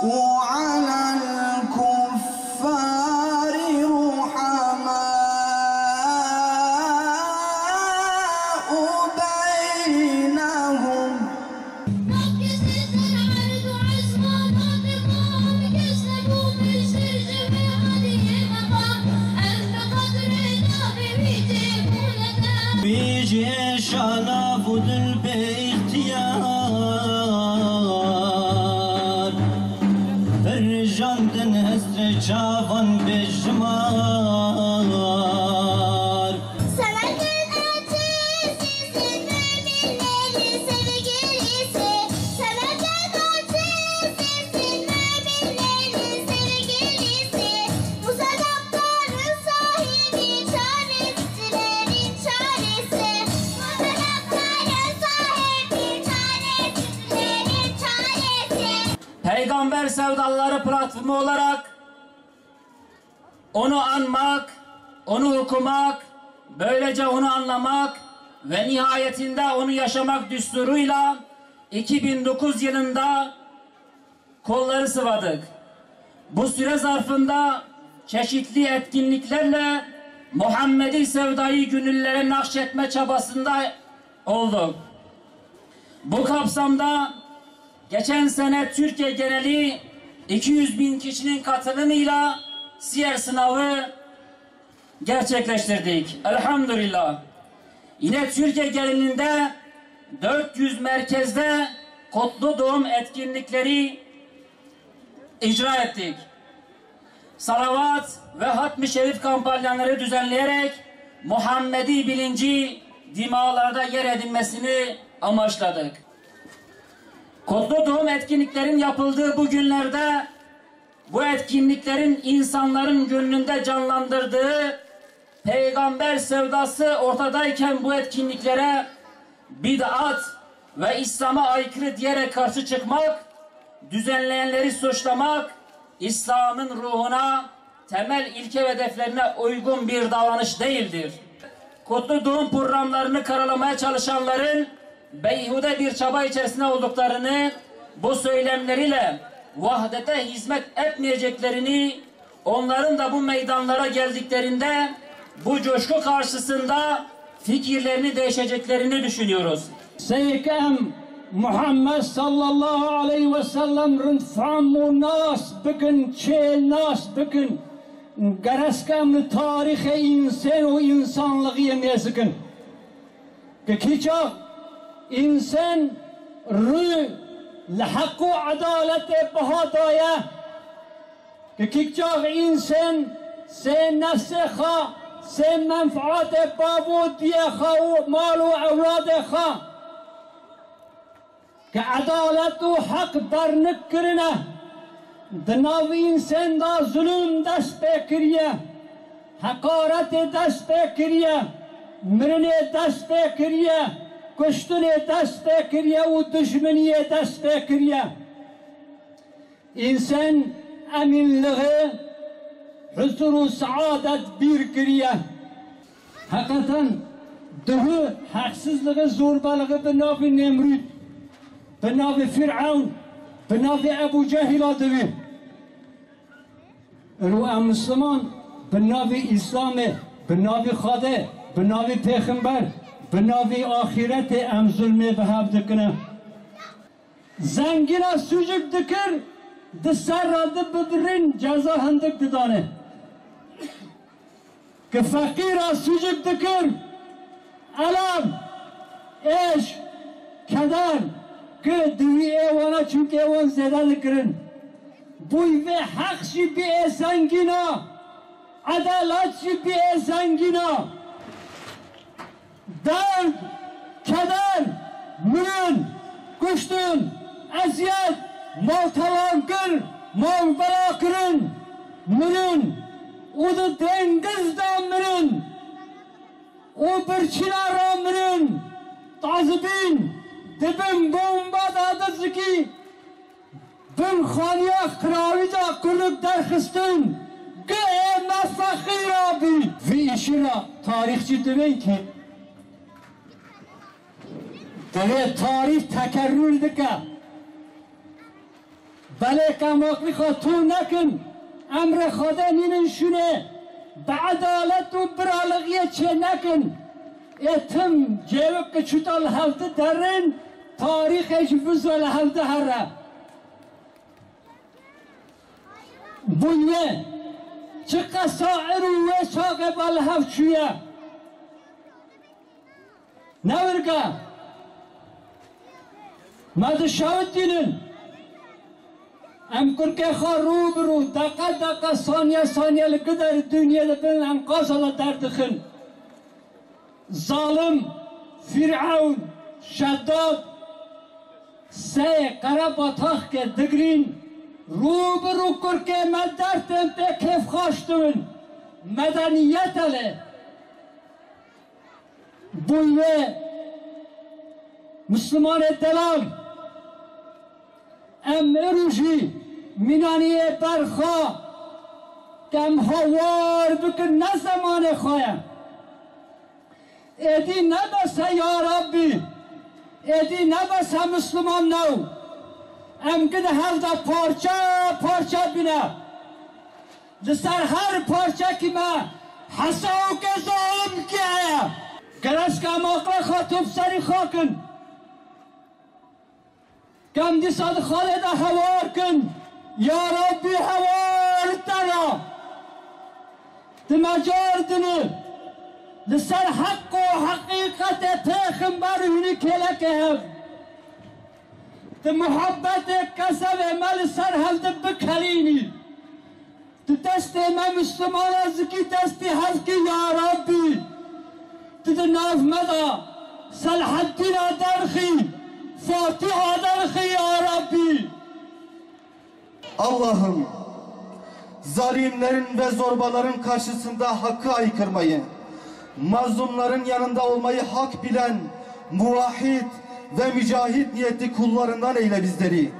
وعلى الكفار رحماء بينهم بيجي شنف باختيار فرجاندن هسر شافن بجمار Sevenlerin artistisi, müminlerin sevgilisi. Sevenlerin artistisi, müminlerin sevgilisi. Bu sanatların sahibi, çaresizlerin çaresi. Bu sanatların sahibi, çaresizlerin çaresi. Peygamber Sevdalıları platformu olarak onu anmak, onu okumak, böylece onu anlamak ve nihayetinde onu yaşamak düsturuyla 2009 yılında kolları sıvadık. Bu süre zarfında çeşitli etkinliklerle Muhammedi Sevda'yı gönüllere nakşetme çabasında olduk. Bu kapsamda geçen sene Türkiye geneli 200.000 kişinin katılımıyla siyer sınavı gerçekleştirdik. Elhamdülillah. Yine Türkiye genelinde 400 merkezde kutlu doğum etkinlikleri icra ettik. Salavat ve hatmi şerif kampanyaları düzenleyerek Muhammedi bilinci dimalarda yer edinmesini amaçladık. Kutlu doğum etkinliklerin yapıldığı bu günlerde bu etkinliklerin insanların gönlünde canlandırdığı peygamber sevdası ortadayken bu etkinliklere bid'at ve İslam'a aykırı diyerek karşı çıkmak, düzenleyenleri suçlamak, İslam'ın ruhuna, temel ilke ve hedeflerine uygun bir davranış değildir. Kutlu doğum programlarını karalamaya çalışanların beyhude bir çaba içerisinde olduklarını, bu söylemleriyle vahdete hizmet etmeyeceklerini, onların da bu meydanlara geldiklerinde bu coşku karşısında fikirlerini değişeceklerini düşünüyoruz. Seyyidem Muhammed sallallahu aleyhi ve sellem rıntfamu nas bugün çel nas bugün garaskamlı tarihe insan o insanlığı yemezgin. Kiçak insan rü لحق و عدالت بهادایا که کیچاق انسان سه نفس خا سه منفعات بابودی خا و مال و اولاد خا که عدالت و حق بر نکرنه دناو انسان دا ظلم دست بکریه حقارت دست بکریه مرن دست بکریه کشتن دست کریه و دشمنی دست کریه انسان امینلغه حضور و سعادت بیر کریه حقیقتا ده حقسızlığı zorbalığı به ناو نمرود به ناو فرعون به ناو ابو جهل آدوی رو مسلمان به ناو اسلام به ناو خدا به ناو پیغمبر به ناوی آخرت ام ظلمه به هب دکنه زنگینا سوجک دکر دسر را بدرین جزا هندک ددانه که فقیرا سوجک دکر علم اش کدر که دوی ایوانا چونکه ایوان زیده دکرن بوی و حق شی بی زنگینا عدالت شی بی زنگینا درد، keder, mürün, kuştun, eziyet, mal talan kır, mal bela kırın, mürün, o da dengizden mürün, o bir çınara mürün, tazibin, dibin bomba dadısı ki, bin khaniya kravica kuluk derkistun, ki emme fakir abi. Ve işine tarihçi demeyin ki, Deve tarih tekerrür dike. بله کماقلی خواه تو نکن امر خدا نینن شونه به عدالت و برالغیه چه نکن اتم جیوک که چوتال هفته درن تاریخش بزول هفته هره بنیه چه قصائر و وشاق بالهف چویه نورگا ماذا شاود دینن ام کرکه خواه رو برو دقیقه ثانیه لقدر دنیا دبن انقاص الله دردخن ظالم فرعون شداد سه قرباتاخ که دگرین رو برو کرکه مدرتم به کیف خاشتون مدنیت اله بویه مسلمان دلال ام اروجی منانی برخوا کم هوار بکن نه زمان خوایم ایدی نبسه یا ربی ایدی نبسه مسلمان نو ام گده هفته پارچه بینه لسر هر پارچه که ما حساو که ظالم که آیا گرس کم آقل خاطب سری خاکن کم دی صد خالد هوار کن یا ربی هوار ترا دمجار دنه لسر حق و حقیقت پیغمبر هنی کلکه هم ده محبت کسب مل سر هفته بکلینی ده دست ما مسلمان از کی دستی هست که یا ربی ده ناف مدا صلح الدین درخی فاتحه درخی یا ربی Allah'ım zalimlerin ve zorbaların karşısında hakkı aykırmayı, mazlumların yanında olmayı hak bilen, muvahhid ve mücahit niyetli kullarından eyle bizleri.